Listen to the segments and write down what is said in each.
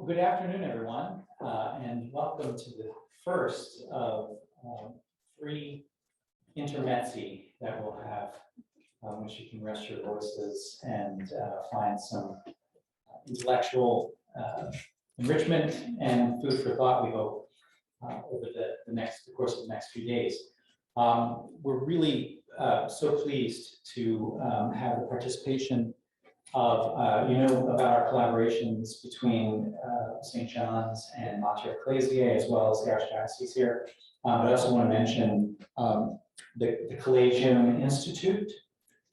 Well, good afternoon, everyone, and welcome to the first of 3 intermezzi that we'll have, which you can rest your voices and find some intellectual enrichment and food for thought, we hope, over the course of the next few days. We're really so pleased to have the participation of, you know, about our collaborations between St. John's and Mater Ecclesiae, as well as the Archdiocese here. But I also want to mention the Collegium Institute,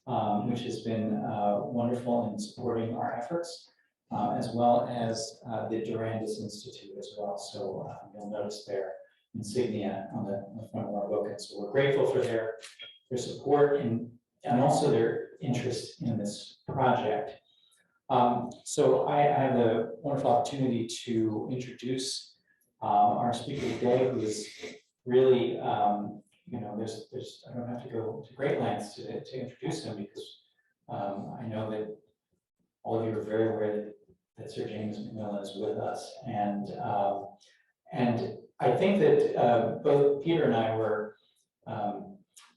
which has been wonderful in supporting our efforts, as well as the Durandus Institute as well. So you'll notice their insignia on the front of our book. And so we're grateful for their support and also their interest in this project. So I have the wonderful opportunity to introduce our speaker today, who is really, you know, I don't have to go to great lengths to introduce him, because I know that all of you are very aware that Sir James MacMillan is with us, and I think that both Peter and I were,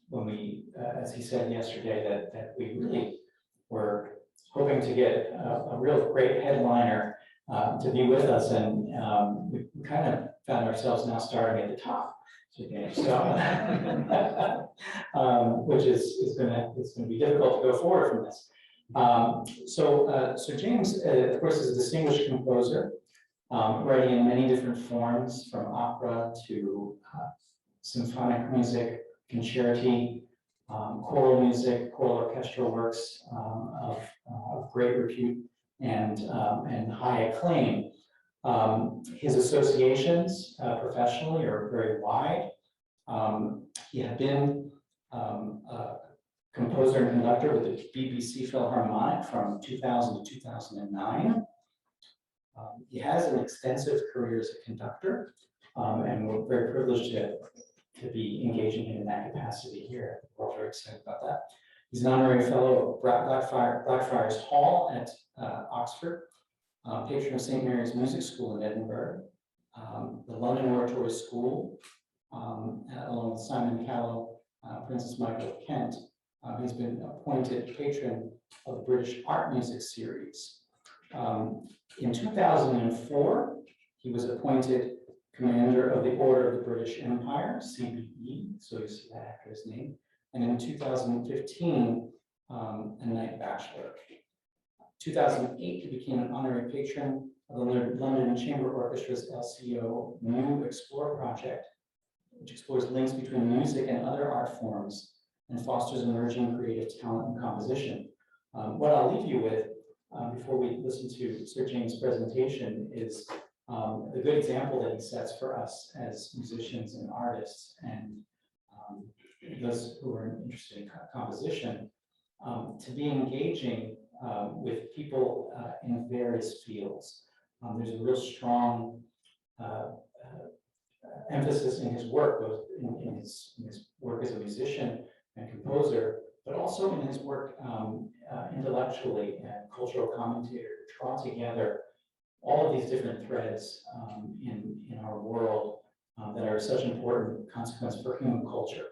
when we, as he said yesterday, that we really were hoping to get a real great headliner to be with us, and we kind of found ourselves now starting at the top, so which is going to be difficult to go forward from this. So James, of course, is a distinguished composer, writing in many different forms, from opera to symphonic music, concerti, choral music, choral orchestral works of great repute and high acclaim. His associations professionally are very wide. He had been a composer and conductor with the BBC Philharmonic from 2000 to 2009. He has an extensive career as a conductor, and we're very privileged to be engaging him in that capacity here. We're all very excited about that. He's an honorary fellow of Blackfriars Hall at Oxford, patron of St. Mary's Music School in Edinburgh, the London Oratory School, along with Simon Callow, Princess Michael of Kent. He's been appointed patron of the British Art Music Series. In 2004, he was appointed Commander of the Order of the British Empire, CBE, so you see that after his name. And in 2015, a Knight Bachelor. 2008, he became an honorary patron of the London Chamber Orchestra's LCO New Explore project, which explores links between music and other art forms and fosters emerging creative talent and composition. What I'll leave you with before we listen to Sir James' presentation is a good example that he sets for us as musicians and artists, and those who are interested in composition, to be engaging with people in various fields. There's a real strong emphasis in his work, both in his work as a musician and composer, but also in his work intellectually and cultural commentator, to draw together all of these different threads in our world that are such an important consequence for human culture.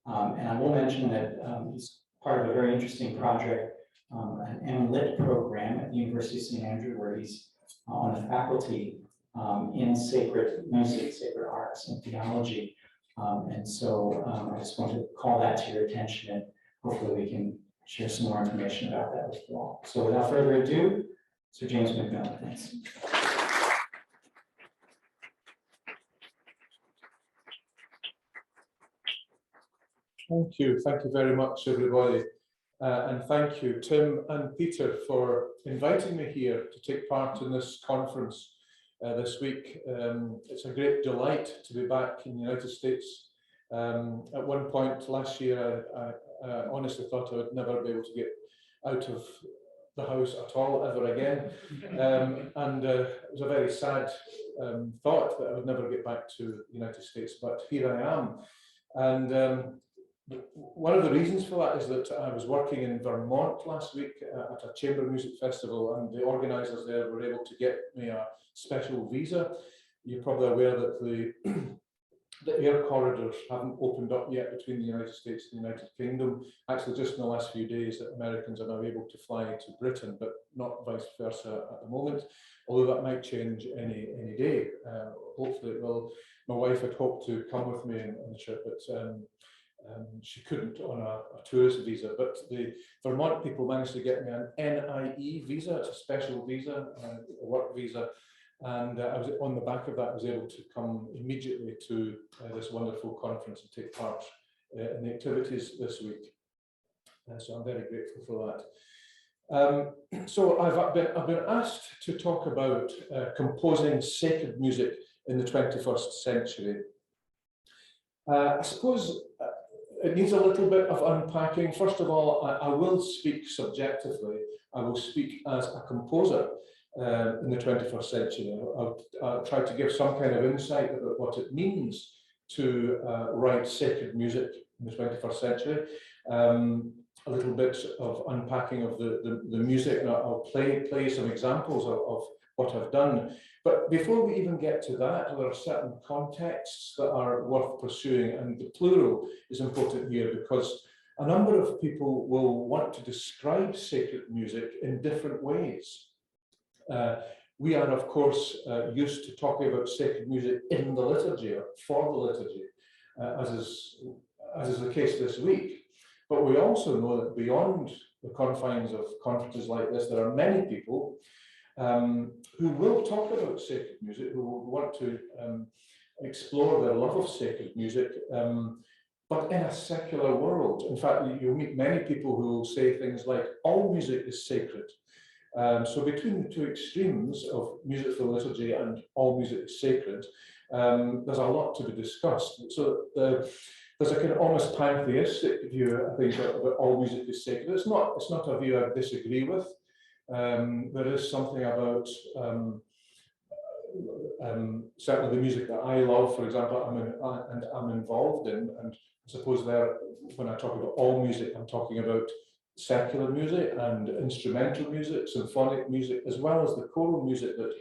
And I will mention that he's part of a very interesting project, an MLit program at the University of St. Andrew, where he's on the faculty in sacred music, sacred arts, and theology. And so I just want to call that to your attention, and hopefully we can share some more information about that with you all. So without further ado, Sir James MacMillan, thanks. Thank you very much, everybody. And thank you, Tim and Peter, for inviting me here to take part in this conference this week. It's a great delight to be back in the United States. At one point last year, I honestly thought I would never be able to get out of the house at all ever again, and it was a very sad thought that I would never get back to the United States, but here I am. And one of the reasons for that is that I was working in Vermont last week at a chamber music festival, and the organisers there were able to get me a special visa. You're probably aware that the air corridors haven't opened up yet between the United States and the United Kingdom. Actually, just in the last few days, that Americans are now able to fly to Britain, but not vice versa at the moment, although that might change any day. Hopefully it will. My wife had hoped to come with me on the trip, but she couldn't on a tourist visa. But the Vermont people managed to get me an NIE visa. It's a special visa, a work visa. And I was on the back of that, I was able to come immediately to this wonderful conference and take part in the activities this week. So I'm very grateful for that. So I've been asked to talk about composing sacred music in the 21st century. I suppose it needs a little bit of unpacking. First of all, I will speak subjectively. I will speak as a composer in the 21st century. I'll try to give some kind of insight about what it means to write sacred music in the 21st century. A little bit of unpacking of the music, and I'll play some examples of what I've done. But before we even get to that, there are certain contexts that are worth pursuing, and the plural is important here because a number of people will want to describe sacred music in different ways. We are, of course, used to talking about sacred music in the liturgy or for the liturgy, as is the case this week. But we also know that beyond the confines of conferences like this, there are many people who will talk about sacred music, who will want to explore their love of sacred music, but in a secular world. In fact, you'll meet many people who will say things like, all music is sacred. So between the two extremes of music for liturgy and all music is sacred, there's a lot to be discussed. So there's a kind of almost pantheistic view, I think, about all music is sacred. It's not a view I disagree with. There is something about certainly the music that I love, for example, I'm involved in, and I suppose there, when I talk about all music, I'm talking about secular music and instrumental music, symphonic music, as well as the choral music that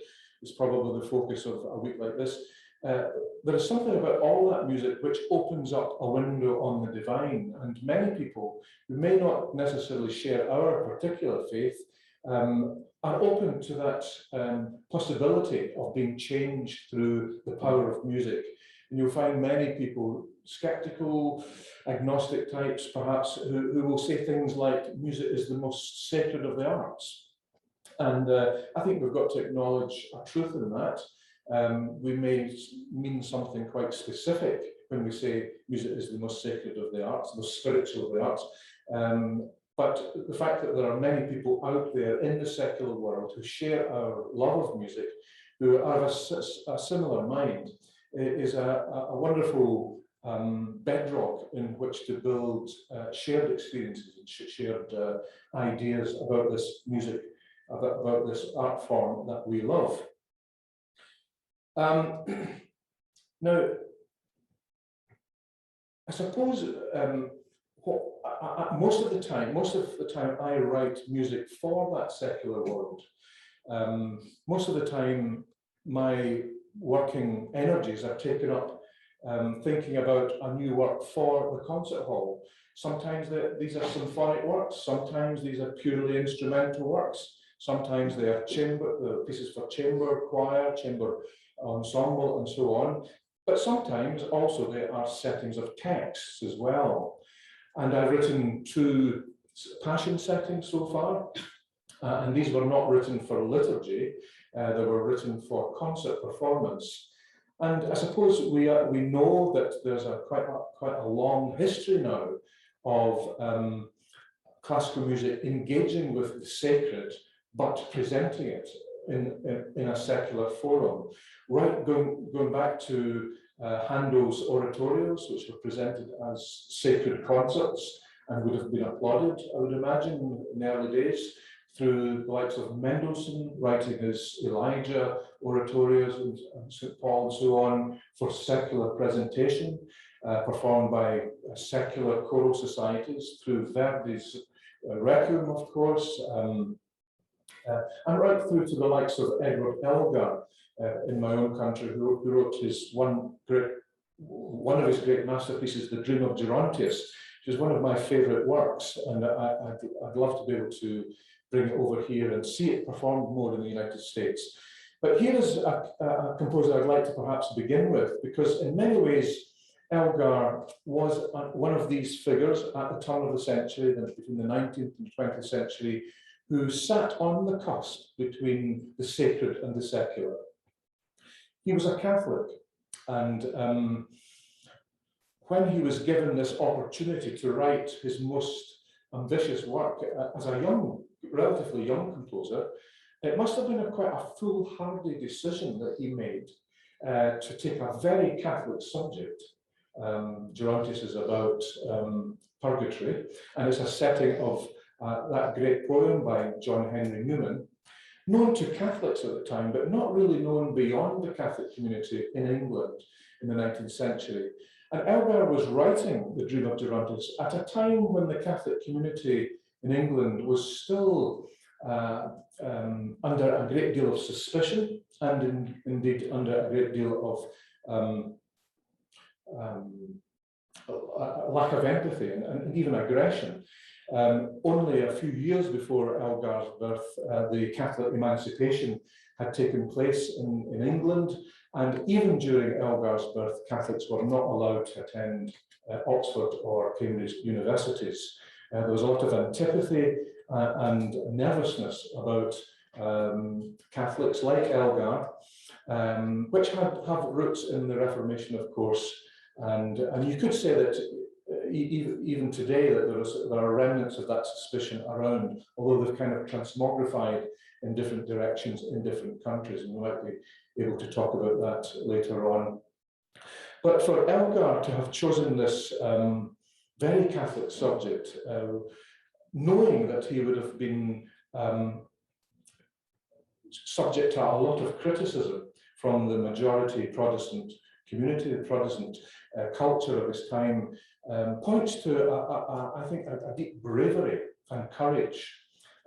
is probably the focus of a week like this. There is something about all that music which opens up a window on the divine, and many people who may not necessarily share our particular faith are open to that possibility of being changed through the power of music. And you'll find many people, skeptical, agnostic types perhaps, who will say things like music is the most sacred of the arts. And I think we've got to acknowledge a truth in that. We may mean something quite specific when we say music is the most sacred of the arts, the most spiritual of the arts. But the fact that there are many people out there in the secular world who share our love of music, who are of a similar mind, is a wonderful bedrock in which to build shared experiences and shared ideas about this music, about this art form that we love. Now, I suppose most of the time I write music for that secular world. Most of the time my working energies are taken up thinking about a new work for the concert hall. Sometimes these are symphonic works, sometimes these are purely instrumental works, sometimes they are pieces for chamber choir, chamber ensemble, and so on. But sometimes also there are settings of texts as well. And I've written 2 passion settings so far, and these were not written for liturgy, they were written for concert performance. And I suppose we know that there's quite a long history now of classical music engaging with the sacred, but presenting it in a secular forum, right going back to Handel's oratorios, which were presented as sacred concerts and would have been applauded, I would imagine, in the early days, through the likes of Mendelssohn writing his Elijah oratorios and St. Paul and so on for secular presentation. performed by secular choral societies through Verdi's Requiem, of course, and right through to the likes of Edward Elgar in my own country, who wrote one of his great masterpieces, The Dream of Gerontius, which is one of my favourite works, and I'd love to be able to bring it over here and see it performed more in the United States. But here is a composer I'd like to perhaps begin with, because in many ways Elgar was one of these figures at the turn of the century, between the 19th and 20th century, who sat on the cusp between the sacred and the secular. He was a Catholic, and when he was given this opportunity to write his most ambitious work as a relatively young composer, it must have been quite a foolhardy decision that he made to take a very Catholic subject. Gerontius is about purgatory, and it's a setting of that great poem by John Henry Newman, known to Catholics at the time, but not really known beyond the Catholic community in England in the 19th century. And Elgar was writing The Dream of Gerontius at a time when the Catholic community in England was still under a great deal of suspicion, and indeed under a great deal of lack of empathy and even aggression. Only a few years before Elgar's birth, the Catholic emancipation had taken place in England, and even during Elgar's birth, Catholics were not allowed to attend Oxford or Cambridge universities. There was a lot of antipathy and nervousness about Catholics like Elgar, which have roots in the Reformation, of course, and you could say that even today that there are remnants of that suspicion around, although they've kind of transmogrified in different directions in different countries, and we might be able to talk about that later on. But for Elgar to have chosen this very Catholic subject, knowing that he would have been subject to a lot of criticism from the majority Protestant community, the Protestant culture of his time, points to, I think, a deep bravery and courage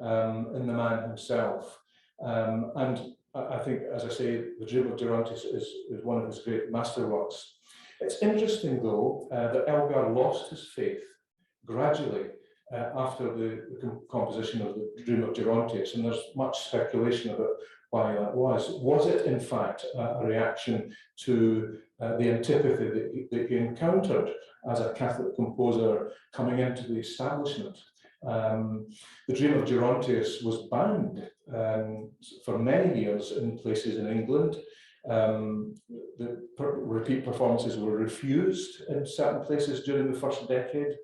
in the man himself. And I think, as I say, The Dream of Gerontius is one of his great masterworks. It's interesting, though, that Elgar lost his faith gradually after the composition of The Dream of Gerontius, and there's much speculation about why that was. Was it, in fact, a reaction to the antipathy that he encountered as a Catholic composer coming into the establishment? The Dream of Gerontius was banned for many years in places in England. The repeat performances were refused in certain places during the first decade.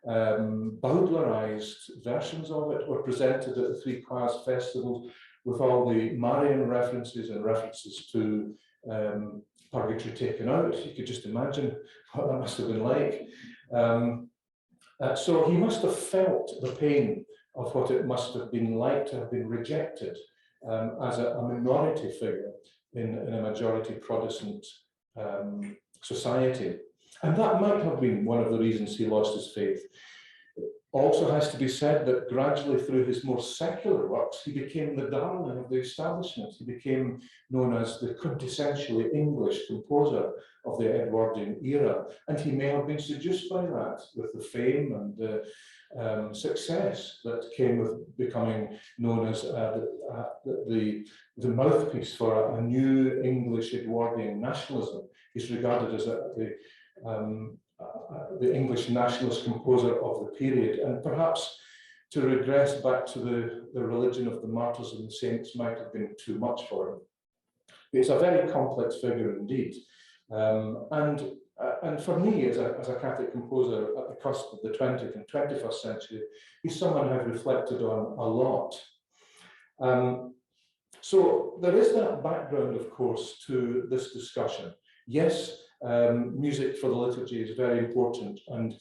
Bowdlerized versions of it were presented at the Three Choirs Festival with all the Marian references and references to purgatory taken out. You could just imagine what that must have been like. So he must have felt the pain of what it must have been like to have been rejected as a minority figure in a majority Protestant society. And that might have been one of the reasons he lost his faith. Also has to be said that gradually through his more secular works, he became the darling of the establishment. He became known as the quintessentially English composer of the Edwardian era. And he may have been seduced by that, with the fame and the success that came with becoming known as the mouthpiece for a new English Edwardian nationalism. He's regarded as the English nationalist composer of the period, and perhaps to regress back to the religion of the martyrs and the saints might have been too much for him. But he's a very complex figure indeed, and for me as a Catholic composer at the cusp of the 20th and 21st century, he's someone I've reflected on a lot. So there is that background, of course, to this discussion. Yes, music for the liturgy is very important, and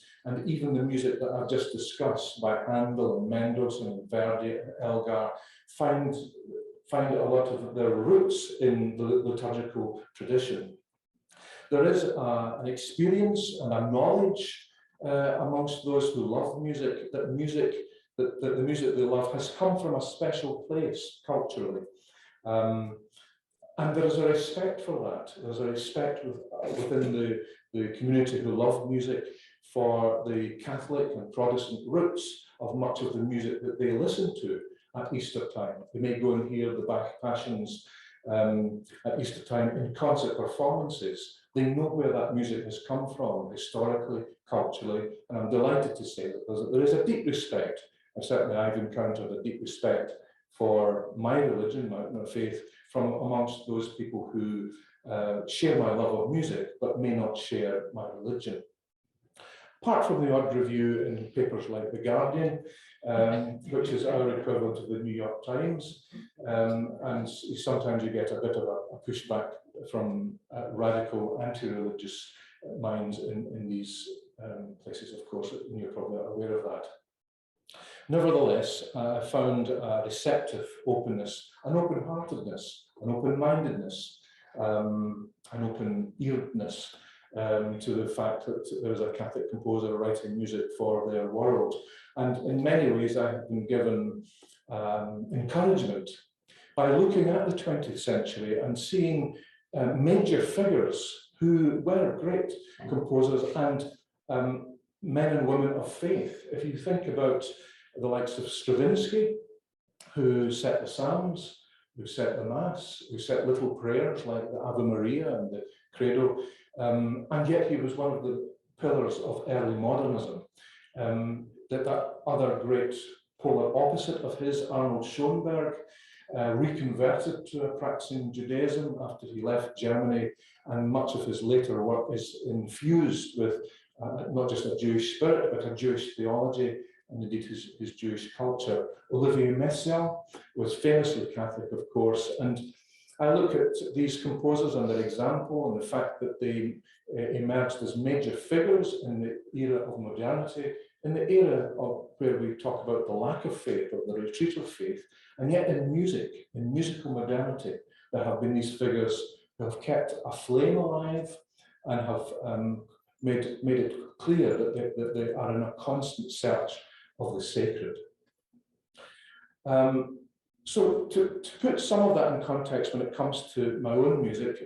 even the music that I've just discussed by Handel and Mendelssohn and Verdi and Elgar find a lot of their roots in the liturgical tradition. There is an experience and a knowledge amongst those who love music, that the music they love has come from a special place culturally. And there is a respect for that. There's a respect within the community who love music for the Catholic and Protestant roots of much of the music that they listen to at Easter time. They may go and hear the Bach Passions at Easter time in concert performances. They know where that music has come from historically, culturally, and I'm delighted to say that there is a deep respect, and certainly I've encountered a deep respect for my religion, my faith, from amongst those people who share my love of music, but may not share my religion. Apart from the odd review in papers like The Guardian, which is our equivalent of the New York Times, and sometimes you get a bit of a pushback from radical anti-religious minds in these places, of course, and you're probably aware of that. Nevertheless, I found a receptive openness, an open-heartedness, an open-mindedness, an open-earedness to the fact that there is a Catholic composer writing music for their world. And in many ways, I have been given encouragement by looking at the 20th century and seeing major figures who were great composers and men and women of faith. If you think about the likes of Stravinsky, who set the Psalms, who set the Mass, who set little prayers like the Ave Maria and the Credo, and yet he was one of the pillars of early modernism. That other great polar opposite of his, Arnold Schoenberg, reconverted to a practicing Judaism after he left Germany, and much of his later work is infused with not just a Jewish spirit, but a Jewish theology, and indeed his Jewish culture. Olivier Messiaen was famously Catholic, of course, and I look at these composers and their example and the fact that they emerged as major figures in the era of modernity, in the era of where we talk about the lack of faith or the retreat of faith, and yet in music, in musical modernity, there have been these figures who have kept a flame alive and have made it clear that they are in a constant search of the sacred. So to put some of that in context when it comes to my own music,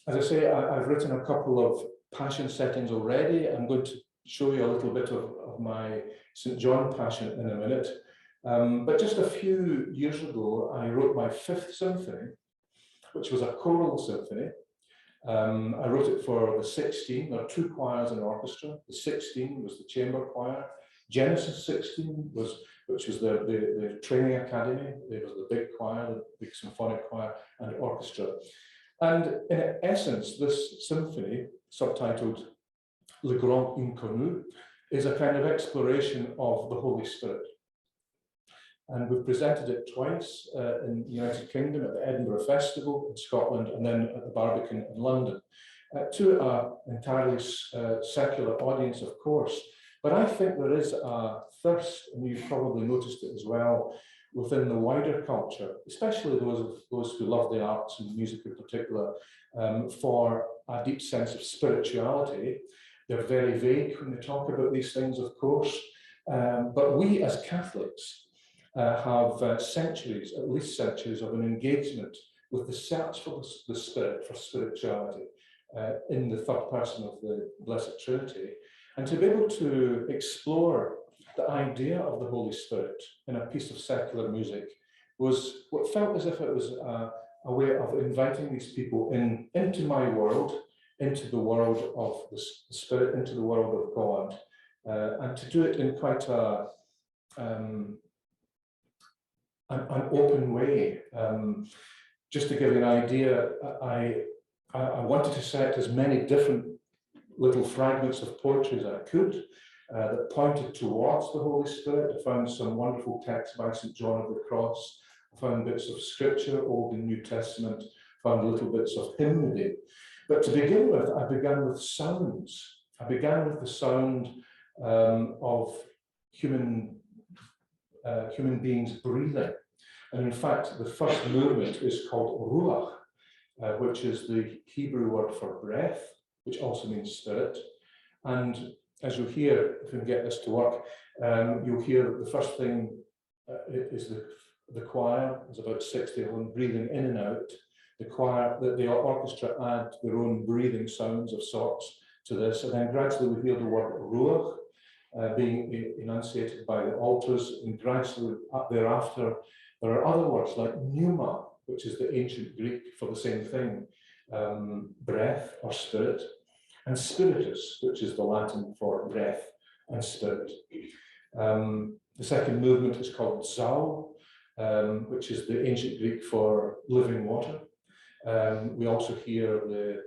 as I say, I've written a couple of passion settings already. I'm going to show you a little bit of my St. John Passion in a minute. But just a few years ago, I wrote my 5th symphony, which was a choral symphony. I wrote it for the 16, there are 2 choirs in orchestra. The 16 was the chamber choir. Genesis 16 which was the training academy. There was the big choir, the big symphonic choir, and orchestra. And in essence, this symphony, subtitled Le Grand Inconnu, is a kind of exploration of the Holy Spirit. And we've presented it twice in the United Kingdom at the Edinburgh Festival in Scotland, and then at the Barbican in London, to an entirely secular audience, of course. But I think there is a thirst, and you've probably noticed it as well, within the wider culture, especially those who love the arts and music in particular, for a deep sense of spirituality. They're very vague when they talk about these things, of course, but we as Catholics have centuries, at least centuries, of an engagement with the search for the Spirit, for spirituality, in the third person of the Blessed Trinity. And to be able to explore the idea of the Holy Spirit in a piece of secular music was what felt as if it was a way of inviting these people into my world, into the world of the Spirit, into the world of God, and to do it in quite an open way. Just to give you an idea, I wanted to set as many different little fragments of poetry as I could that pointed towards the Holy Spirit. I found some wonderful texts by St. John of the Cross. I found bits of scripture, Old and New Testament, found little bits of hymnody. But to begin with, I began with sounds. I began with the sound of human beings breathing. And in fact, the first movement is called Ruach, which is the Hebrew word for breath, which also means spirit. And as you'll hear, if we can get this to work, you'll hear that the first thing is the choir. There's about 60 of them breathing in and out. The choir, the orchestra add their own breathing sounds of sorts to this, and then gradually we hear the word ruach being enunciated by the altars, and gradually thereafter there are other words like pneuma, which is the ancient Greek for the same thing, breath or spirit, and spiritus, which is the Latin for breath and spirit. The second movement is called zou, which is the ancient Greek for living water. We also hear the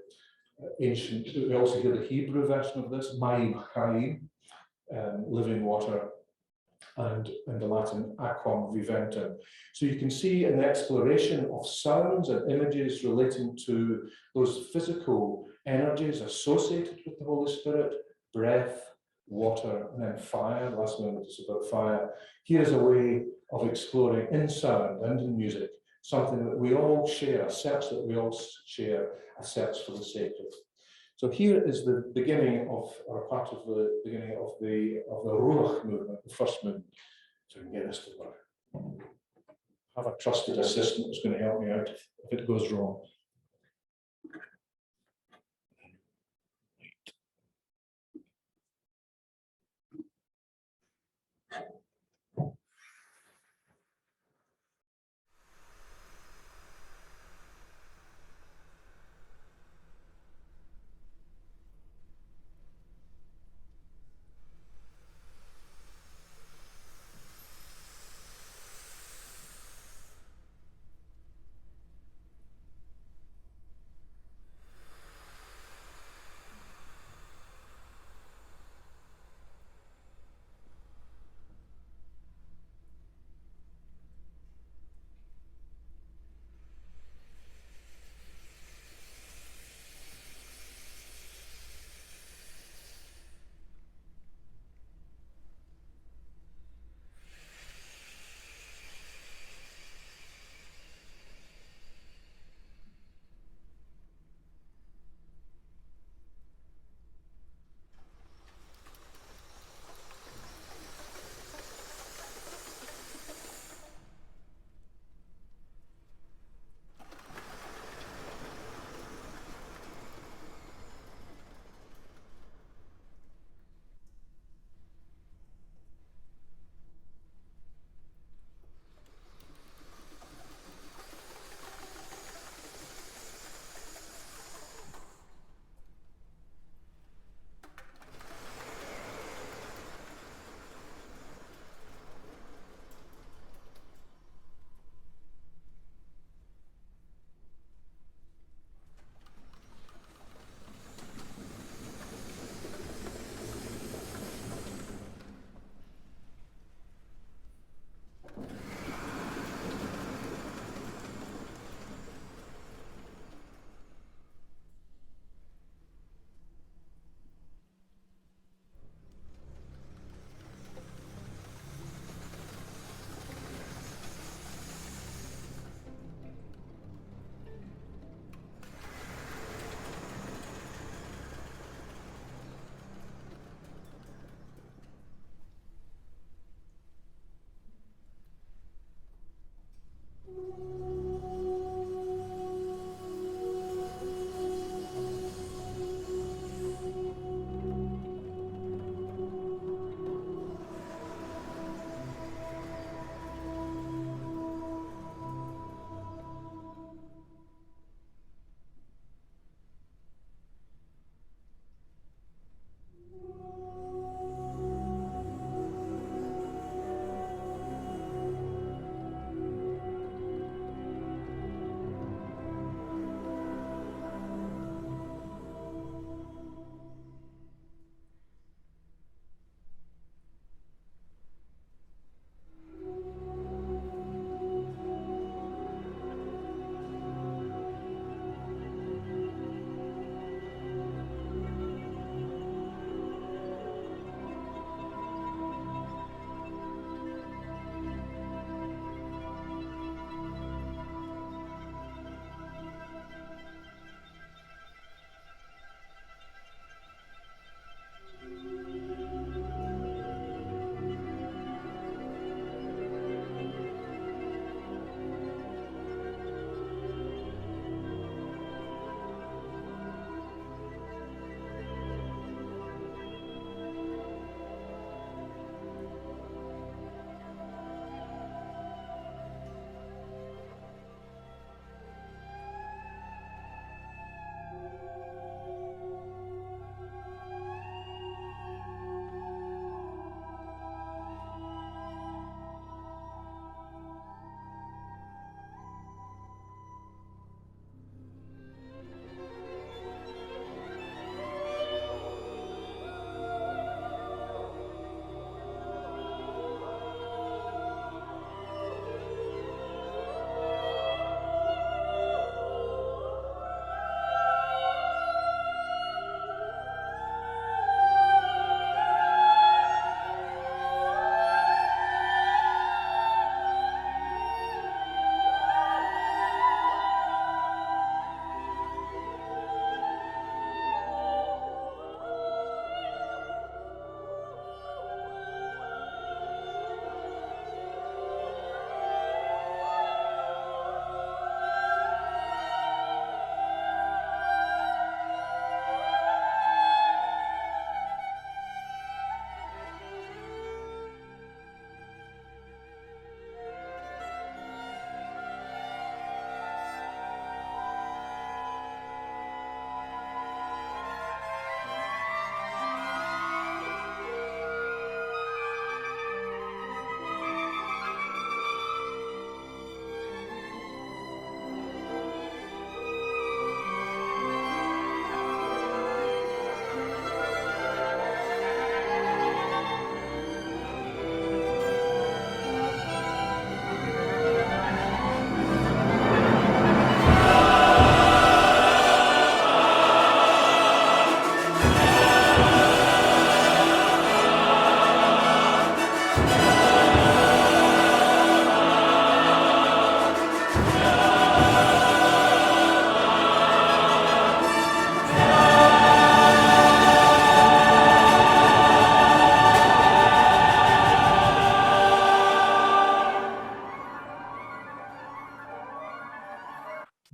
Hebrew version of this, mayim chaim, living water, and in the Latin aquam viventem. So you can see an exploration of sounds and images relating to those physical energies associated with the Holy Spirit, breath, water, and then fire. Last minute is about fire. Here's a way of exploring in sound and in music something that we all share, a search that we all share, a search for the sacred. So here is the beginning of, or part of the beginning of the Ruach movement, the first movement. So we can get this to work. Have a trusted assistant who's going to help me out if it goes wrong.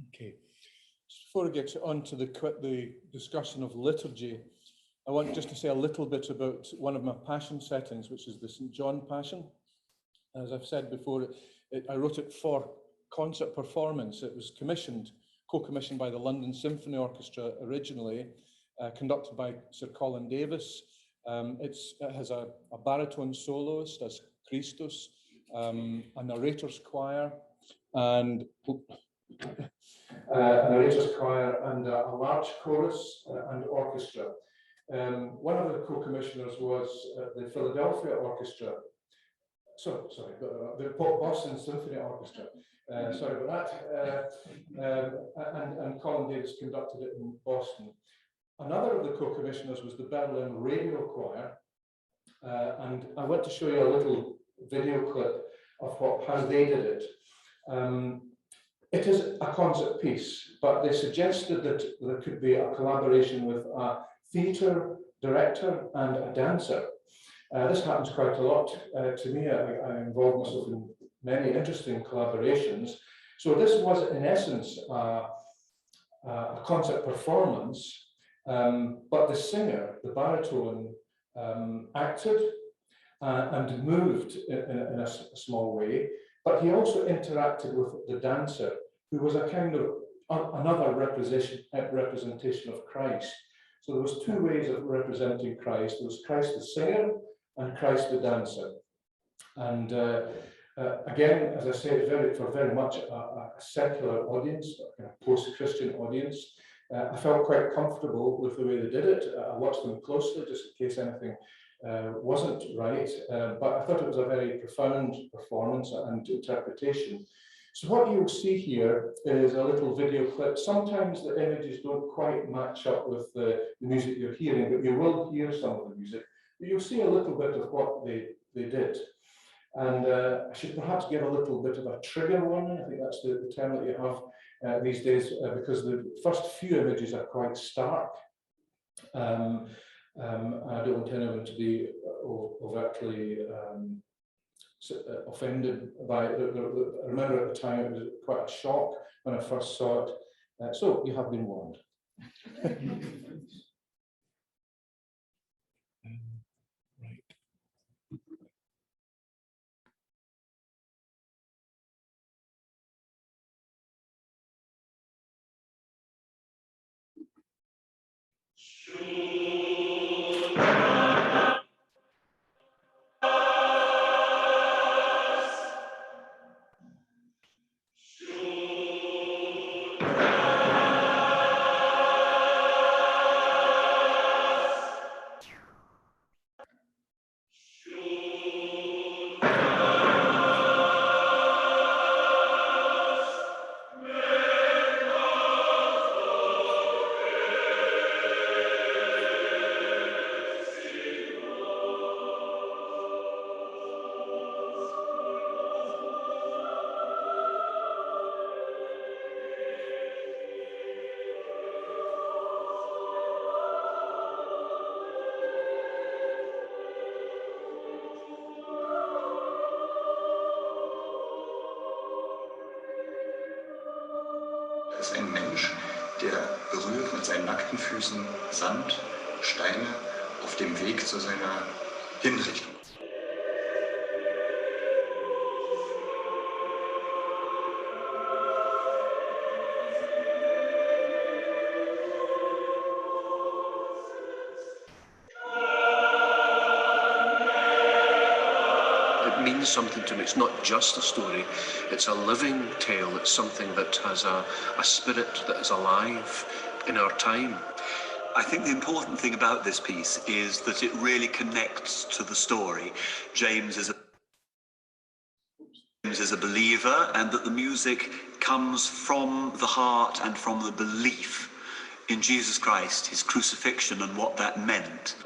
Okay. Before we get on to the discussion of liturgy, I want just to say a little bit about one of my passion settings, which is the St. John Passion. As I've said before, I wrote it for concert performance. It was co-commissioned by the London Symphony Orchestra originally, conducted by Sir Colin Davis. It has a baritone soloist as Christus, a narrator's choir, and a large chorus and orchestra. One of the co-commissioners was the Philadelphia Orchestra. The Boston Symphony Orchestra. Sorry about that. And Colin Davis conducted it in Boston. Another of the co-commissioners was the Berlin Radio Choir. And I want to show you a little video clip of how they did it. It is a concert piece, but they suggested that there could be a collaboration with a theatre director and a dancer. This happens quite a lot to me. I involve myself in many interesting collaborations. So this was, in essence, a concert performance, but the singer, the baritone, acted and moved in a small way, but he also interacted with the dancer, who was a kind of another representation of Christ. So there was two ways of representing Christ. There was Christ the singer and Christ the dancer. And again, as I said, for very much a secular audience, a post-Christian audience. I felt quite comfortable with the way they did it. I watched them closely just in case anything wasn't right, but I thought it was a very profound performance and interpretation. So what you'll see here is a little video clip. Sometimes the images don't quite match up with the music you're hearing, but you will hear some of the music. But you'll see a little bit of what they did. And I should perhaps give a little bit of a trigger warning. I think that's the term that you have these days, because the first few images are quite stark. I don't want anyone to be overtly offended by it. I remember at the time it was quite a shock when I first saw it. So you have been warned. ist ein Mensch, der berührt mit seinen nackten Füßen Sand, Steine auf dem Weg zu seiner Hinrichtung. Means something to me. It's not just a story, it's a living tale. It's something that has a spirit that is alive in our time. I think the important thing about this piece is that it really connects to the story. James is a believer, and that the music comes from the heart and from the belief in Jesus Christ, his crucifixion and what that meant.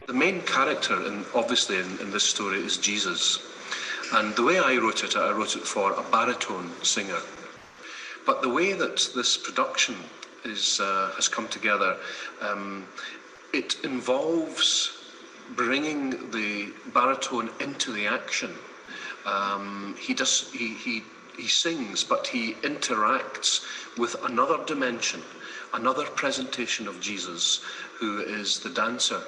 The main character, obviously in this story, is Jesus. And the way I wrote it for a baritone singer. But the way that this production has come together, it involves bringing the baritone into the action. He sings, but he interacts with another dimension, another presentation of Jesus, who is the dancer.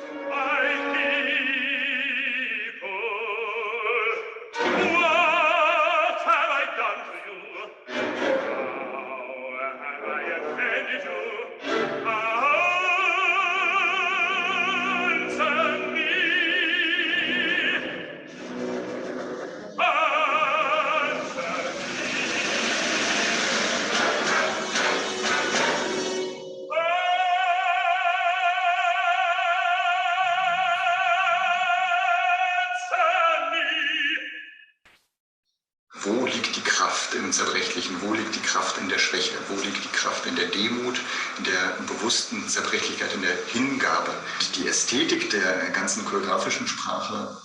Wo liegt die Kraft im Zerbrechlichen? Wo liegt die Kraft in der Schwäche? Wo liegt die Kraft in der Demut, in der bewussten Zerbrechlichkeit, in der Hingabe? Die Ästhetik der ganzen choreografischen Sprache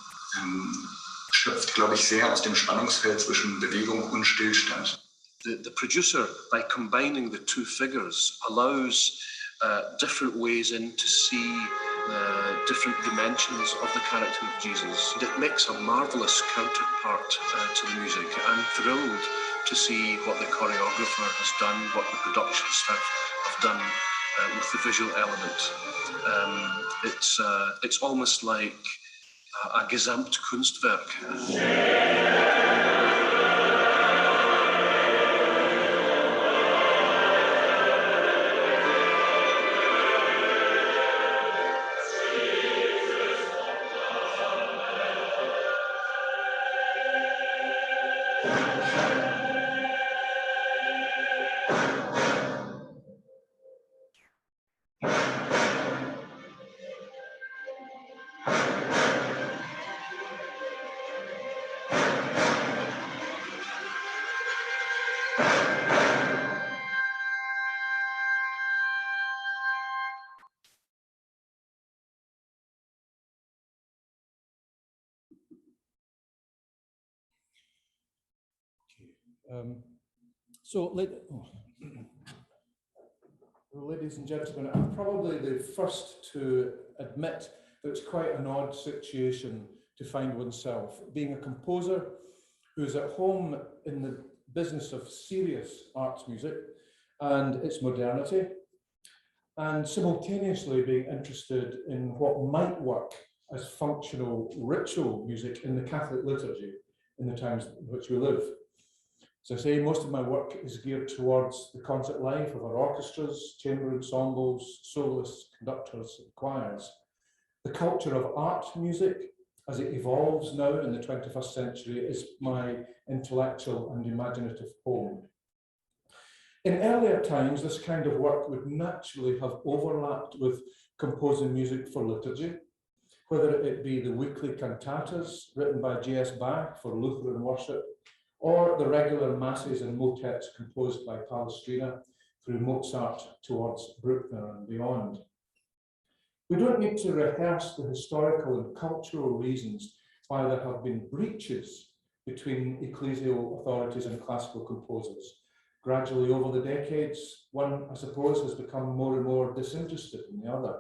schöpft, glaube ich, sehr aus dem Spannungsfeld zwischen Bewegung und Stillstand. The producer, by combining the two figures, allows different ways in to see different dimensions of the character of Jesus. It makes a marvellous counterpart to the music. I'm thrilled to see what the choreographer has done, what the production staff have done with the visual element. It's almost like a Gesamtkunstwerk. Ladies and gentlemen, I'm probably the first to admit that it's quite an odd situation to find oneself, being a composer who's at home in the business of serious arts music and its modernity, and simultaneously being interested in what might work as functional ritual music in the Catholic liturgy in the times in which we live. As I say, most of my work is geared towards the concert life of our orchestras, chamber ensembles, soloists, conductors, and choirs. The culture of art music, as it evolves now in the 21st century, is my intellectual and imaginative home. In earlier times, this kind of work would naturally have overlapped with composing music for liturgy, whether it be the weekly cantatas written by J.S. Bach for Lutheran worship, or the regular masses and motets composed by Palestrina through Mozart towards Bruckner and beyond. We don't need to rehearse the historical and cultural reasons why there have been breaches between ecclesial authorities and classical composers. Gradually over the decades, one, I suppose, has become more and more disinterested in the other.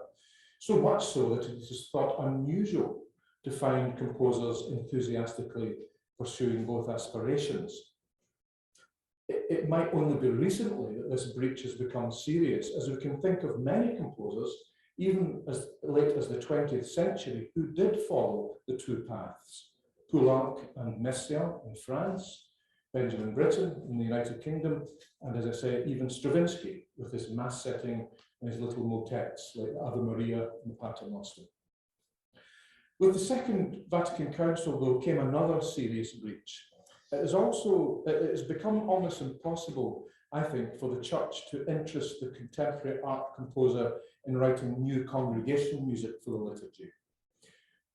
So much so that it is thought unusual to find composers enthusiastically pursuing both aspirations. It might only be recently that this breach has become serious, as we can think of many composers, even as late as the 20th century, who did follow the two paths. Poulenc and Mstislav in France, Benjamin Britten in the United Kingdom, and as I say, even Stravinsky with his mass setting and his little motets like Ave Maria and Pater Noster. With the Second Vatican Council, though, came another serious breach. It has become almost impossible, I think, for the Church to interest the contemporary art composer in writing new congregational music for the liturgy.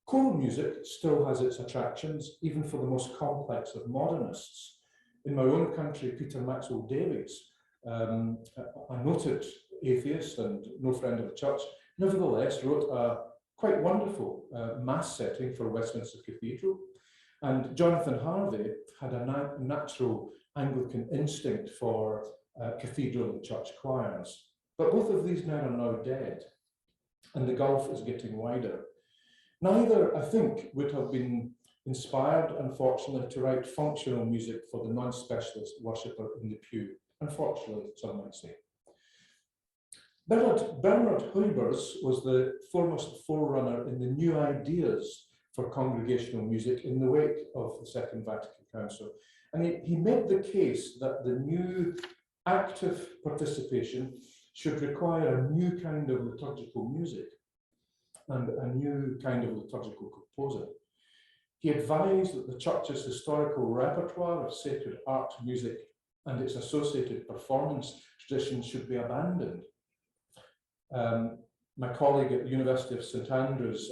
Choral music still has its attractions, even for the most complex of modernists. In my own country, Peter Maxwell Davies, a noted atheist and no friend of the Church, nevertheless wrote a quite wonderful mass setting for Westminster Cathedral. And Jonathan Harvey had a natural Anglican instinct for cathedral and church choirs. But both of these men are now dead, and the gulf is getting wider. Neither, I think, would have been inspired, unfortunately, to write functional music for the non-specialist worshipper in the pew. Unfortunately, some might say. Bernard Huybers was the foremost forerunner in the new ideas for congregational music in the wake of the Second Vatican Council. And he made the case that the new active participation should require a new kind of liturgical music and a new kind of liturgical composer. He advised that the Church's historical repertoire of sacred art music and its associated performance traditions should be abandoned. My colleague at the University of St Andrews,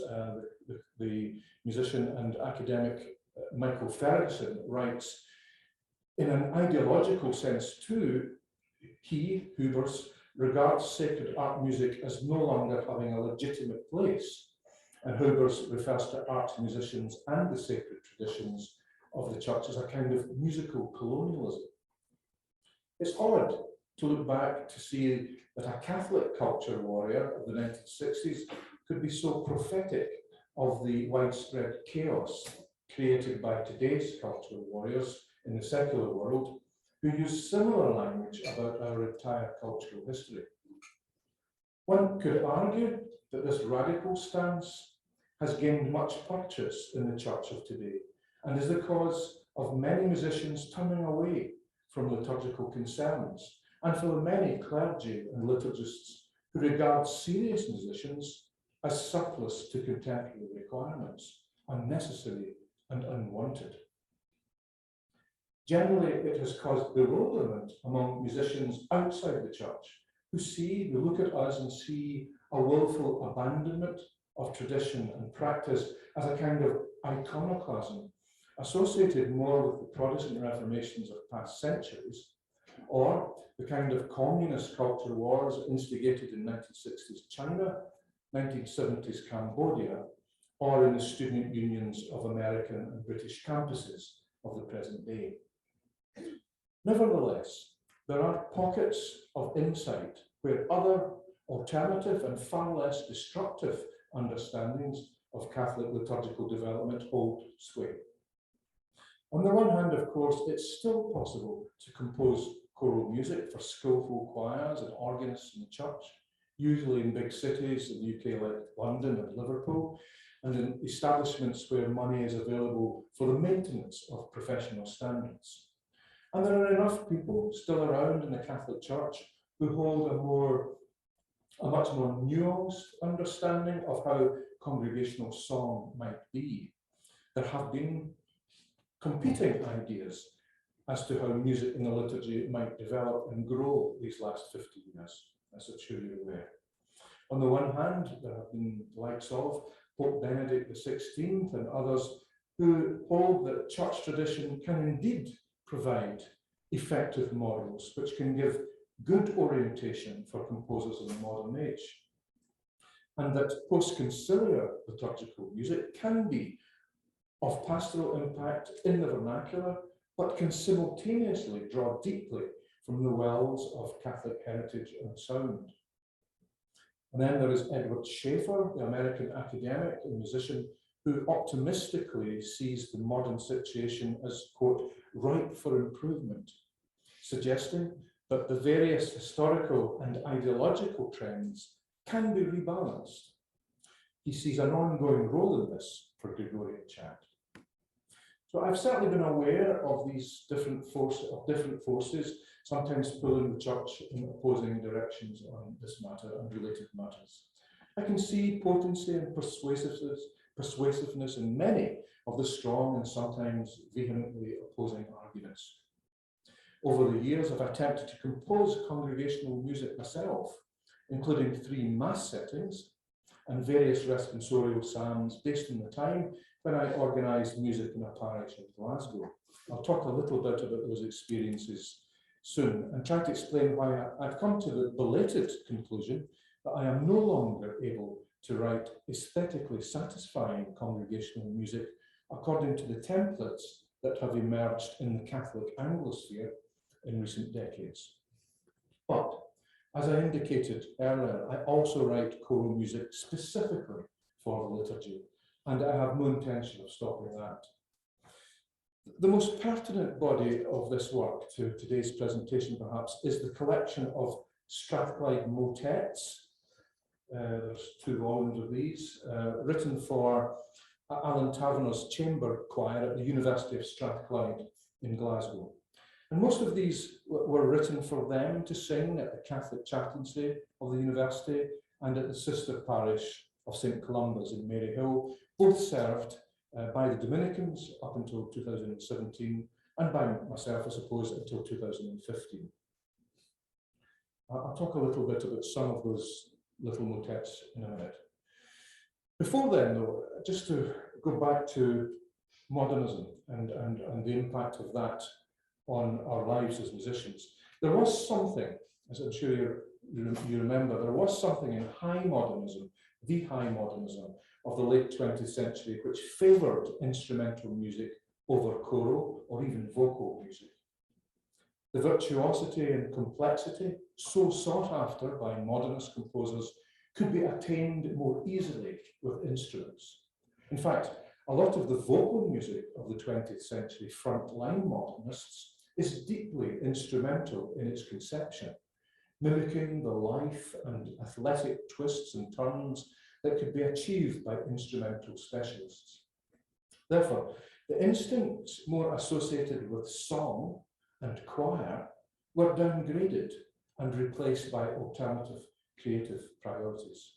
the musician and academic Michael Ferguson, writes, in an ideological sense too, he, Huybers, regards sacred art music as no longer having a legitimate place. And Huybers refers to art musicians and the sacred traditions of the Church as a kind of musical colonialism. It's odd to look back to see that a Catholic culture warrior of the 1960s could be so prophetic of the widespread chaos created by today's cultural warriors in the secular world, who use similar language about our entire cultural history. One could argue that this radical stance has gained much purchase in the Church of today and is the cause of many musicians turning away from liturgical concerns, and for the many clergy and liturgists who regard serious musicians as surplus to contemporary requirements, unnecessary and unwanted. Generally, it has caused bewilderment among musicians outside the Church who look at us and see a willful abandonment of tradition and practice as a kind of iconoclasm associated more with the Protestant Reformations of past centuries, or the kind of communist culture wars instigated in 1960s China, 1970s Cambodia, or in the student unions of American and British campuses of the present day. Nevertheless, there are pockets of insight where other alternative and far less destructive understandings of Catholic liturgical development hold sway. On the one hand, of course, it's still possible to compose choral music for skillful choirs and organists in the Church, usually in big cities in the UK like London and Liverpool, and in establishments where money is available for the maintenance of professional standards. And there are enough people still around in the Catholic Church who hold a much more nuanced understanding of how congregational song might be. There have been competing ideas as to how music in the liturgy might develop and grow these last 50 years, as I'm sure you're aware. On the one hand, there have been the likes of Pope Benedict XVI and others who hold that church tradition can indeed provide effective models which can give good orientation for composers in the modern age, and that post-conciliar liturgical music can be of pastoral impact in the vernacular, but can simultaneously draw deeply from the wells of Catholic heritage and sound. And then there is Edward Schaeffer, the American academic and musician, who optimistically sees the modern situation as, quote, ripe for improvement, suggesting that the various historical and ideological trends can be rebalanced. He sees an ongoing role in this for Gregorian chant. So I've certainly been aware of these different forces, sometimes pulling the Church in opposing directions on this matter and related matters. I can see potency and persuasiveness in many of the strong and sometimes vehemently opposing arguments. Over the years, I've attempted to compose congregational music myself, including 3 mass settings and various responsorial psalms based on the time when I organised music in a parish in Glasgow. I'll talk a little bit about those experiences soon and try to explain why I've come to the belated conclusion that I am no longer able to write aesthetically satisfying congregational music according to the templates that have emerged in the Catholic Anglosphere in recent decades. But, as I indicated earlier, I also write choral music specifically for the liturgy, and I have no intention of stopping that. The most pertinent body of this work to today's presentation, perhaps, is the collection of Strathclyde motets. There's 2 volumes of these, written for Alan Taverner's chamber choir at the University of Strathclyde in Glasgow. And most of these were written for them to sing at the Catholic chaplaincy of the university and at the sister parish of St. Columba's in Maryhill, both served by the Dominicans up until 2017, and by myself, I suppose, until 2015. I'll talk a little bit about some of those little motets in a minute. Before then, though, just to go back to modernism and the impact of that on our lives as musicians, there was something, as I'm sure you remember, there was something in high modernism, the high modernism of the late 20th century, which favoured instrumental music over choral or even vocal music. The virtuosity and complexity, so sought after by modernist composers, could be attained more easily with instruments. In fact, a lot of the vocal music of the 20th century frontline modernists is deeply instrumental in its conception, mimicking the life and athletic twists and turns that could be achieved by instrumental specialists. Therefore, the instincts more associated with song and choir were downgraded and replaced by alternative creative priorities.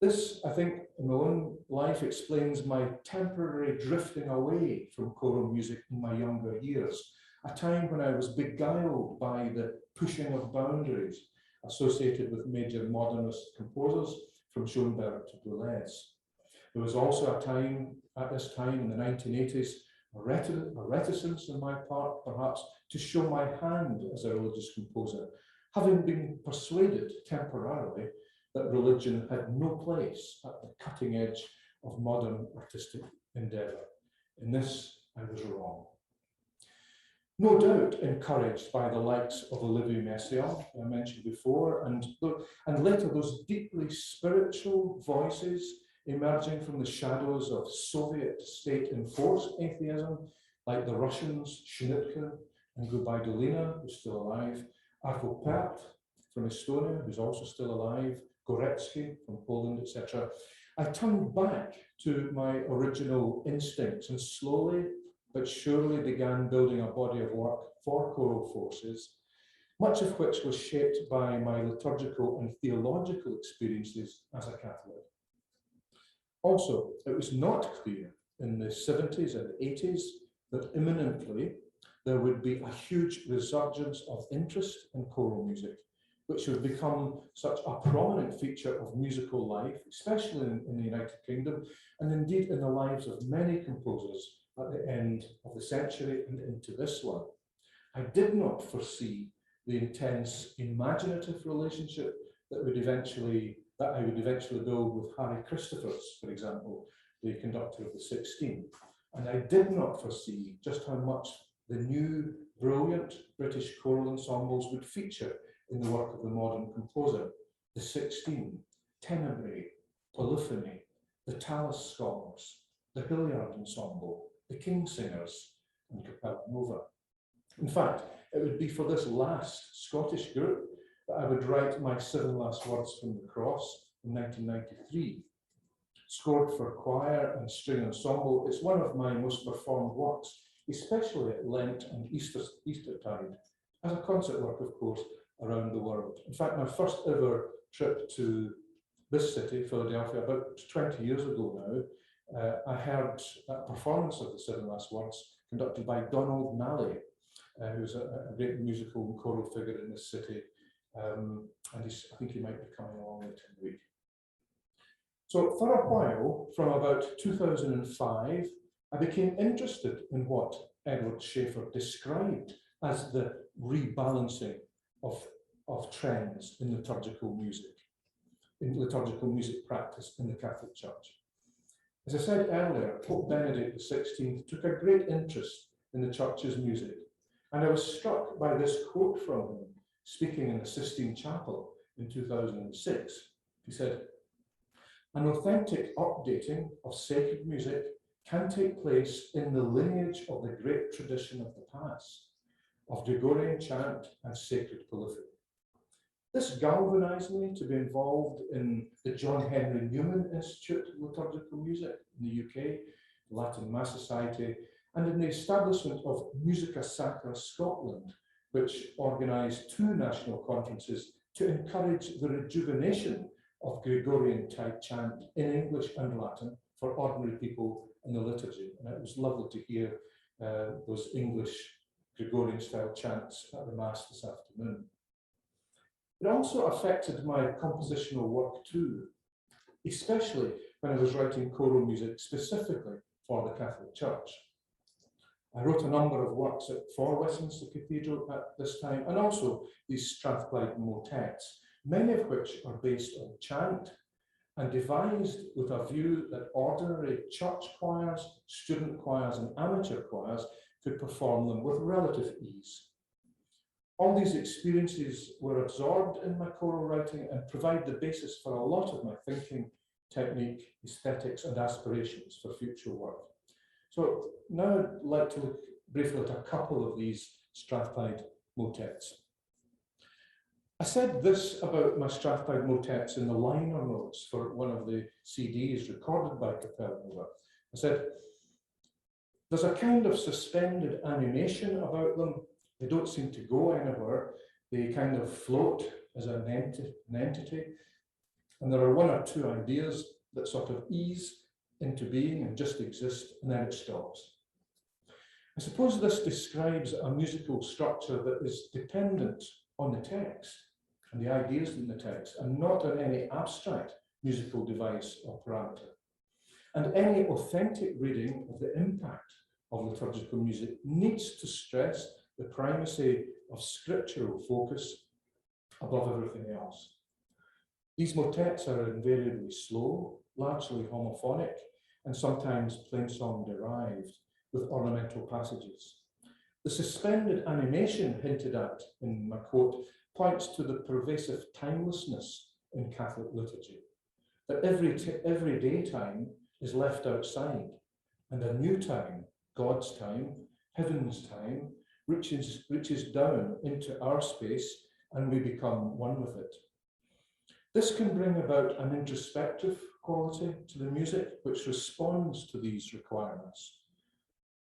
This, I think, in my own life explains my temporary drifting away from choral music in my younger years, a time when I was beguiled by the pushing of boundaries associated with major modernist composers from Schoenberg to Boulez. There was also a time, at this time in the 1980s, a reticence on my part, perhaps, to show my hand as a religious composer, having been persuaded temporarily that religion had no place at the cutting edge of modern artistic endeavour. In this, I was wrong. No doubt encouraged by the likes of Olivier Messiaen, I mentioned before, and later those deeply spiritual voices emerging from the shadows of Soviet state-enforced atheism, like the Russians, Schnittke and Gubaidulina, who's still alive, Arvo Pärt from Estonia, who's also still alive, Gorecki from Poland, etc. I turned back to my original instincts and slowly but surely began building a body of work for choral forces, much of which was shaped by my liturgical and theological experiences as a Catholic. Also, it was not clear in the 70s and 80s that imminently there would be a huge resurgence of interest in choral music, which would become such a prominent feature of musical life, especially in the United Kingdom, and indeed in the lives of many composers at the end of the century and into this one. I did not foresee the intense imaginative relationship that I would eventually build with Harry Christophers, for example, the conductor of the 16. And I did not foresee just how much the new, brilliant British choral ensembles would feature in the work of the modern composer. The 16, Tenebrae, Polyphony, the Tallis Scholars, the Hilliard Ensemble, the King Singers, and Capella Nova. In fact, it would be for this last Scottish group that I would write my 7 Last Words from the Cross in 1993. Scored for choir and string ensemble, it's one of my most performed works, especially at Lent and Eastertide, as a concert work, of course, around the world. In fact, my first ever trip to this city, Philadelphia, about 20 years ago now, I heard a performance of the 7 Last Words conducted by Donald Nally, who's a great musical and choral figure in this city. And I think he might be coming along later in the week. So for a while, from about 2005, I became interested in what Edward Schaeffer described as the rebalancing of trends in liturgical music. in liturgical music practice in the Catholic Church. As I said earlier, Pope Benedict XVI took a great interest in the Church's music, and I was struck by this quote from him, speaking in the Sistine Chapel in 2006. He said, "An authentic updating of sacred music can take place in the lineage of the great tradition of the past, of Gregorian chant and sacred polyphony." This galvanized me to be involved in the John Henry Newman Institute of Liturgical Music in the UK, the Latin Mass Society, and in the establishment of Musica Sacra Scotland, which organised 2 national conferences to encourage the rejuvenation of Gregorian type chant in English and Latin for ordinary people in the liturgy. And it was lovely to hear those English Gregorian style chants at the Mass this afternoon. It also affected my compositional work too, especially when I was writing choral music specifically for the Catholic Church. I wrote a number of works for Westminster Cathedral at this time, and also these Strathclyde motets, many of which are based on chant and devised with a view that ordinary church choirs, student choirs, and amateur choirs could perform them with relative ease. All these experiences were absorbed in my choral writing and provide the basis for a lot of my thinking, technique, aesthetics, and aspirations for future work. So now I'd like to look briefly at a couple of these Strathclyde motets. I said this about my Strathclyde motets in the liner notes for one of the CDs recorded by Caprillo. I said, there's a kind of suspended animation about them. They don't seem to go anywhere. They kind of float as an entity. And there are 1 or 2 ideas that sort of ease into being and just exist, and then it stops. I suppose this describes a musical structure that is dependent on the text and the ideas in the text, and not on any abstract musical device or parameter. And any authentic reading of the impact of liturgical music needs to stress the primacy of scriptural focus above everything else. These motets are invariably slow, largely homophonic, and sometimes plainsong derived, with ornamental passages. The suspended animation hinted at in my quote points to the pervasive timelessness in Catholic liturgy, that everyday time is left outside, and a new time, God's time, heaven's time, reaches down into our space, and we become one with it. This can bring about an introspective quality to the music which responds to these requirements.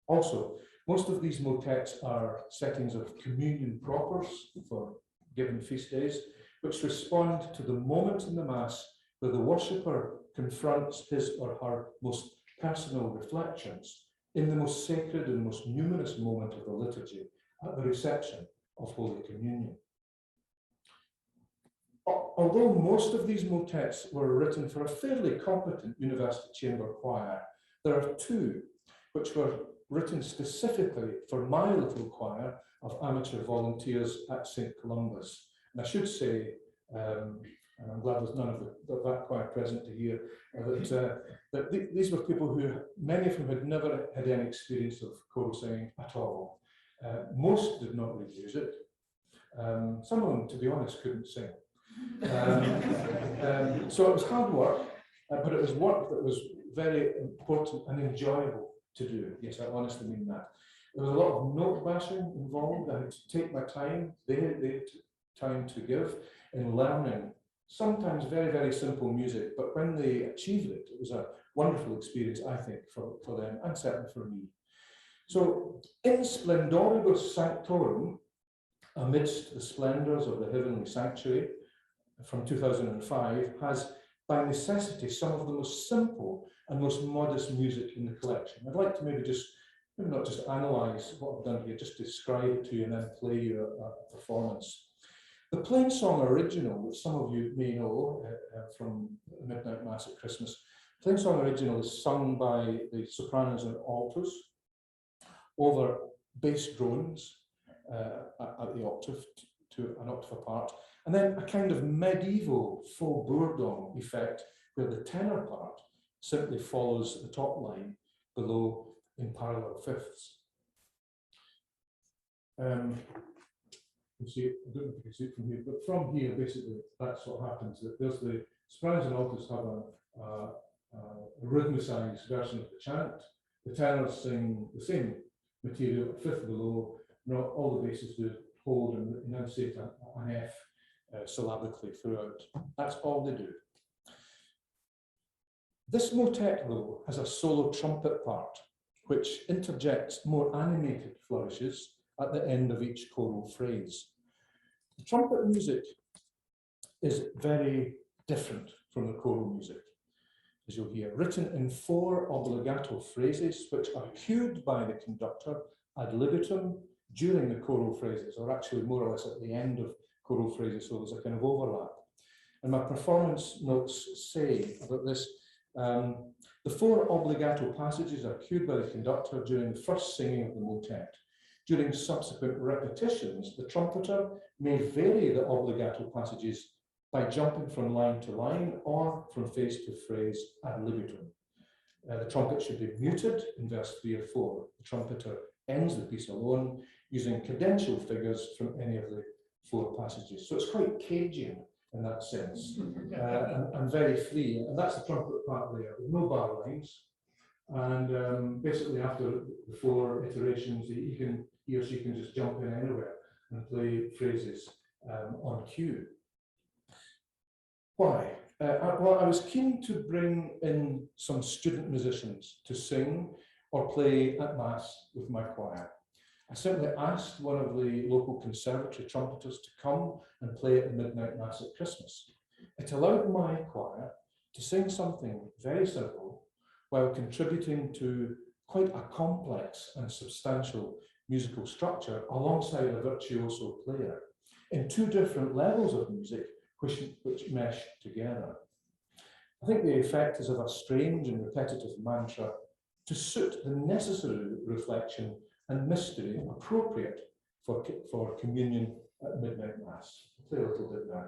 Also, most of these motets are settings of communion propers for given feast days, which respond to the moment in the Mass where the worshipper confronts his or her most personal reflections in the most sacred and most numerous moment of the liturgy, at the reception of Holy Communion. Although most of these motets were written for a fairly competent university chamber choir, there are 2 which were written specifically for my little choir of amateur volunteers at St. Columba's. And I should say, and I'm glad there's none of that choir present to hear, that these were people who, many of them had never had any experience of choral singing at all. Most did not read music. Some of them, to be honest, couldn't sing. So it was hard work, but it was work that was very important and enjoyable to do. Yes, I honestly mean that. There was a lot of note bashing involved. I had to take my time, they had time to give in learning sometimes very, very simple music, but when they achieved it, it was a wonderful experience, I think, for them and certainly for me. So, in Splendoribus Sanctorum, amidst the splendours of the heavenly sanctuary, from 2005, has by necessity some of the most simple and most modest music in the collection. I'd like to maybe not just analyse what I've done here, just describe it to you and then play you a performance. The Plainsong Original, which some of you may know from Midnight Mass at Christmas, Plainsong Original is sung by the sopranos and altos over bass drones at the octave, to an octave apart, And then a kind of medieval faux bourdon effect where the tenor part simply follows the top line below in parallel fifths. You see, I don't know if you can see it from here, but from here, basically, that's what happens. There's the sopranos and altos have a rhythmicized version of the chant. The tenors sing the same material, a fifth below. Not all the basses do hold and enunciate an F syllabically throughout. That's all they do. This motet, though, has a solo trumpet part, which interjects more animated flourishes at the end of each choral phrase. The trumpet music is very different from the choral music, as you'll hear, written in 4 obbligato phrases, which are cued by the conductor ad libitum during the choral phrases, or actually more or less at the end of choral phrases, so there's a kind of overlap. And my performance notes say about this, the 4 obbligato passages are cued by the conductor during the first singing of the motet. During subsequent repetitions, the trumpeter may vary the obbligato passages by jumping from line to line or from phrase to phrase ad libitum. The trumpet should be muted in verse 3 or 4. The trumpeter ends the piece alone using cadential figures from any of the 4 passages. So it's quite Cajun in that sense, and very free. And that's the trumpet part there, with no bar lines. And basically after the 4 iterations, he or she can just jump in anywhere and play phrases on cue. Why? Well, I was keen to bring in some student musicians to sing or play at Mass with my choir. I simply asked one of the local conservatory trumpeters to come and play at the midnight Mass at Christmas. It allowed my choir to sing something very simple while contributing to quite a complex and substantial musical structure alongside a virtuoso player in 2 different levels of music which mesh together. I think the effect is of a strange and repetitive mantra to suit the necessary reflection and mystery appropriate for communion at midnight Mass. I'll play a little bit now.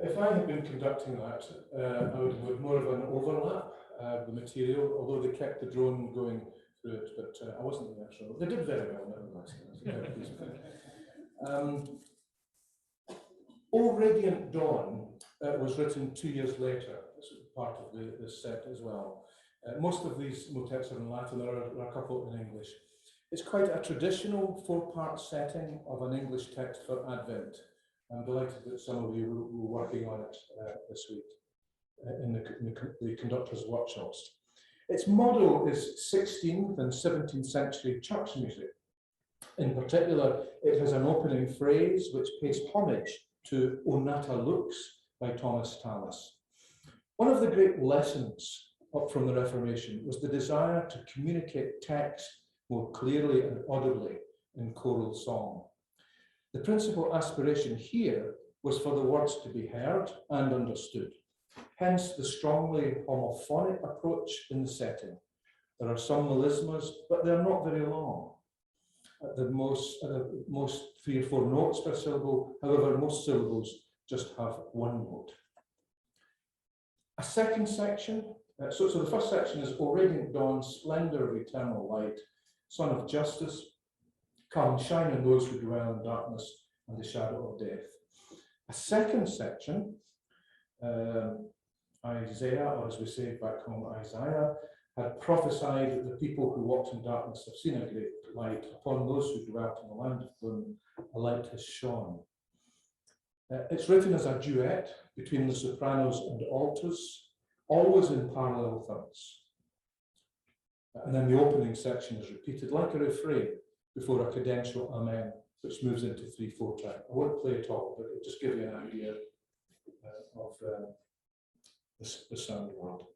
If I had been conducting that, I would have had more of an overlap the material, although they kept the drone going through it, but I wasn't there, so they did very well, nevertheless. O Radiant Dawn was written 2 years later, as part of this set as well. Most of these motets are in Latin, there are a couple in English. It's quite a traditional 4-part setting of an English text for Advent. I'm delighted that some of you were working on it this week in the conductor's workshops. Its model is 16th and 17th century church music. In particular, it has an opening phrase which pays homage to O Nata Lux by Thomas Tallis. One of the great lessons from the Reformation was the desire to communicate text more clearly and audibly in choral song. The principal aspiration here was for the words to be heard and understood, hence the strongly homophonic approach in the setting. There are some melismas, but they're not very long. At the most 3 or 4 notes per syllable, however, most syllables just have 1 note. A second section, so the first section is O Radiant Dawn, Splendor of Eternal Light, Son of Justice, come shine on those who dwell in darkness and the shadow of death. A second section, Isaiah, or as we say back home, Isaiah, had prophesied that the people who walked in darkness have seen a great light. Upon those who dwelt in the land of gloom, a light has shone. It's written as a duet between the sopranos and altos, always in parallel thirds. And then the opening section is repeated like a refrain before a cadential amen, which moves into 3/4 time. I won't play it all, but it'll just give you an idea of the sound world.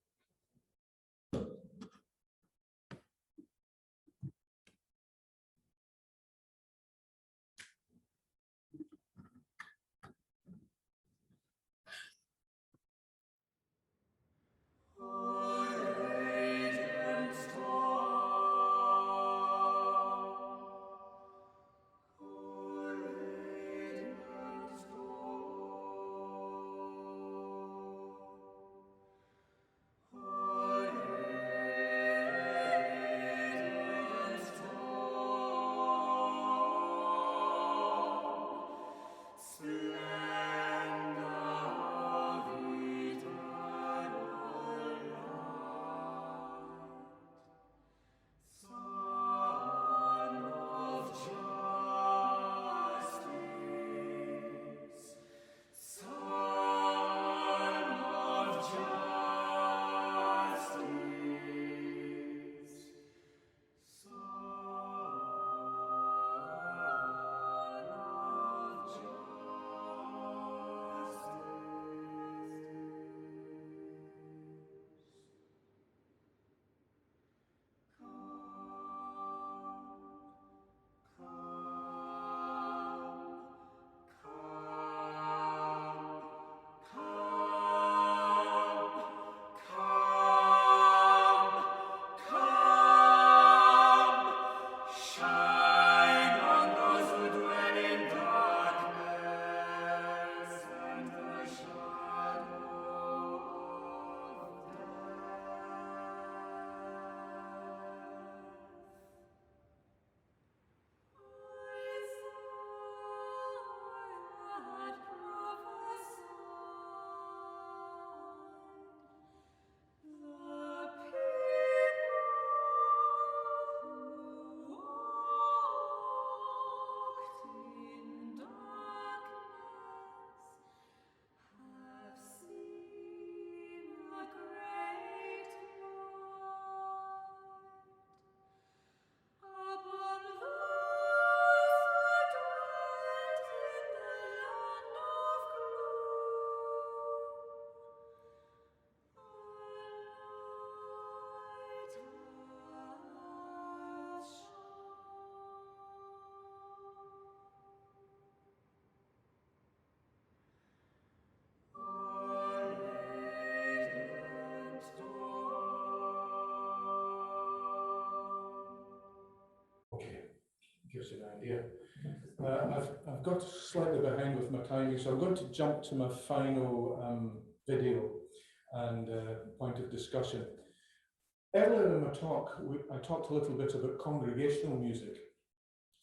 Okay, gives you an idea. I've got slightly behind with my timing, so I'm going to jump to my final video and point of discussion. Earlier in my talk, I talked a little bit about congregational music,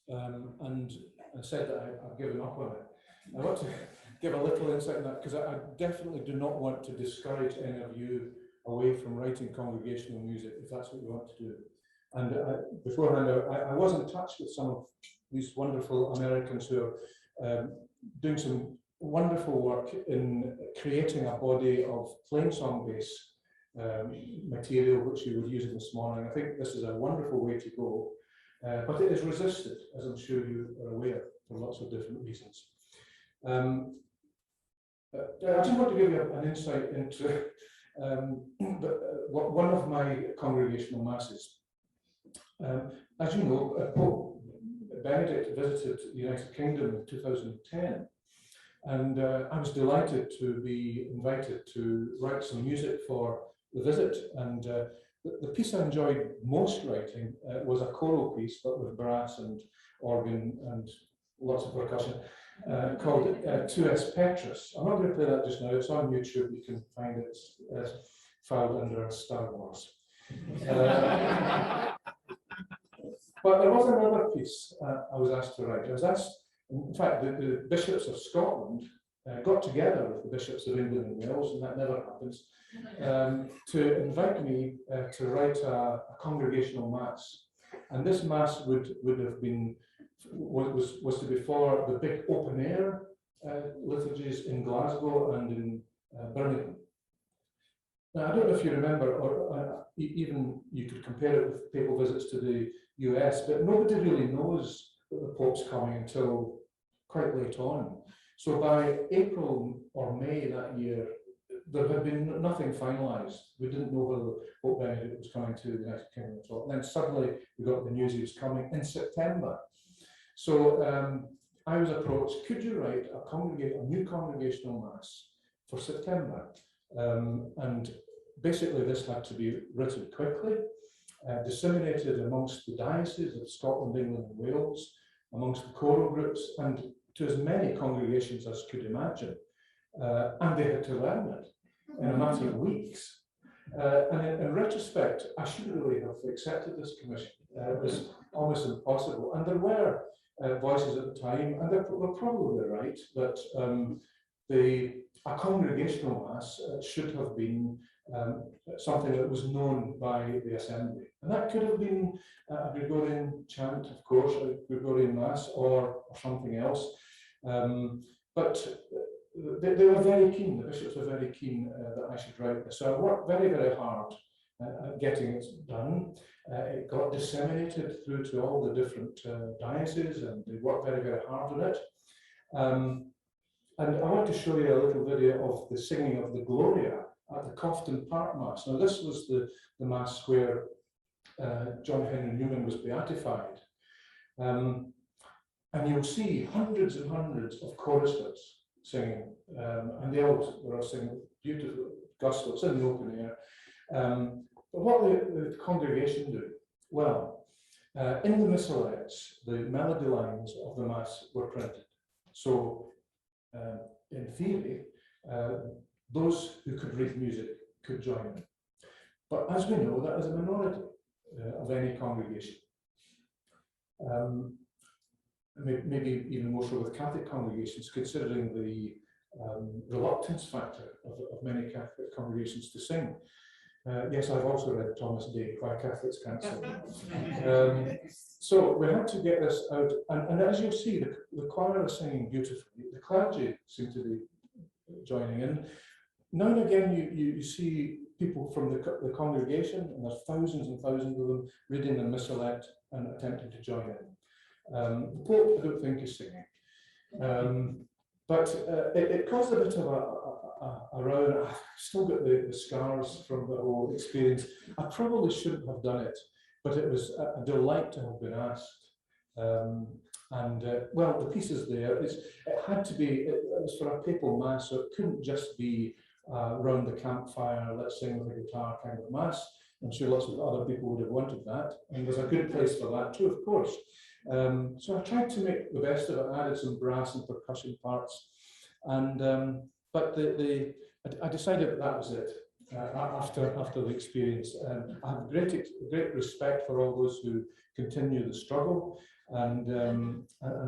and I said that I've given up on it. I want to give a little insight in that, because I definitely do not want to discourage any of you away from writing congregational music, if that's what you want to do. And beforehand, I was in touch with some of these wonderful Americans who are doing some wonderful work in creating a body of plainsong-based material, which you were using this morning. I think this is a wonderful way to go, but it is resisted, as I'm sure you are aware, for lots of different reasons. I just want to give you an insight into one of my congregational masses. As you know, Pope Benedict visited the United Kingdom in 2010, and I was delighted to be invited to write some music for the visit. And the piece I enjoyed most writing was a choral piece, but with brass and organ and lots of percussion, called Tu-es Petrus. I'm not going to play that just now. It's on YouTube. You can find it filed under Star Wars. But there was another piece I was asked to write. I was asked, in fact, the bishops of Scotland got together with the bishops of England and Wales, and that never happens, to invite me to write a congregational mass. And this mass would have been, was to be for the big open air liturgies in Glasgow and in Birmingham. Now, I don't know if you remember, or even you could compare it with papal visits to the US, but nobody really knows that the Pope's coming until quite late on. So by April or May that year, there had been nothing finalised. We didn't know whether Pope Benedict was coming to the United Kingdom at all. And then suddenly we got the news he was coming in September. So I was approached, could you write a new congregational mass for September? And basically this had to be written quickly, disseminated amongst the dioceses of Scotland, England and Wales, amongst the choral groups, and to as many congregations as could imagine. And they had to learn it in a matter of weeks. And in retrospect, I shouldn't really have accepted this commission. It was almost impossible. And there were voices at the time, and they were probably right, that a congregational mass should have been something that was known by the assembly. And that could have been a Gregorian chant, of course, a Gregorian mass, or something else. But they were very keen, the bishops were very keen that I should write this. So I worked very, very hard at getting it done. It got disseminated through to all the different dioceses, and they worked very, very hard on it. And I want to show you a little video of the singing of the Gloria at the Cofton Park Mass. Now, this was the Mass where John Henry Newman was beatified. And you'll see hundreds and hundreds of choristers singing, and they all were all singing beautiful gospel. It's in the open air. But what the congregation do? Well, in the missalettes, the melody lines of the Mass were printed. So, in theory, those who could read music could join in. But as we know, that is a minority of any congregation. Maybe even more so with Catholic congregations, considering the reluctance factor of many Catholic congregations to sing. Yes, I've also read Thomas Day, Why Catholics Can't Sing. So we had to get this out, and as you'll see, the choir is singing beautifully. The clergy seem to be joining in. Now and again, you see people from the congregation, and there's thousands and thousands of them reading the missalette and attempting to join in. The Pope, I don't think, is singing. But it caused a bit of a row. I've still got the scars from the whole experience. I probably shouldn't have done it, but it was a delight to have been asked. Well, the piece is there. It had to be, it was for a papal mass, so it couldn't just be round the campfire, let's sing with a guitar kind of mass. I'm sure lots of other people would have wanted that, and there's a good place for that too, of course. So I tried to make the best of it. I added some brass and percussion parts, and but I decided that was it. After the experience, I have great respect for all those who continue the struggle, and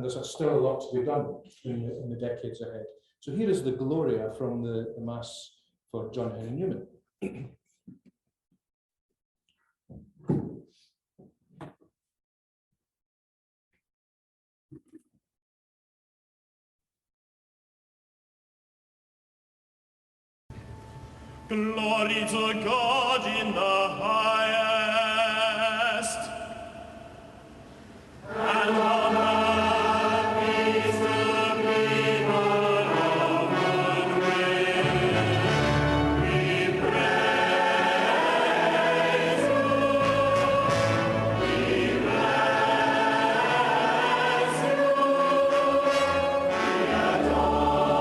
there's still a lot to be done in the decades ahead. So here is the Gloria from the Mass for John Henry Newman. Glory to God in the highest, and on earth peace to people of good will. We praise you, we bless you, we adore you.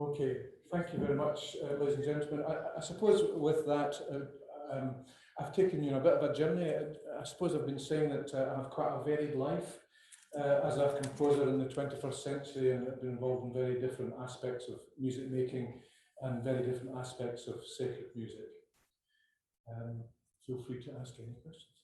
Okay, thank you very much, ladies and gentlemen. I suppose with that, I've taken you on a bit of a journey. I suppose I've been saying that I have quite a varied life as a composer in the 21st century, and I've been involved in very different aspects of music making and very different aspects of sacred music. Feel free to ask any questions.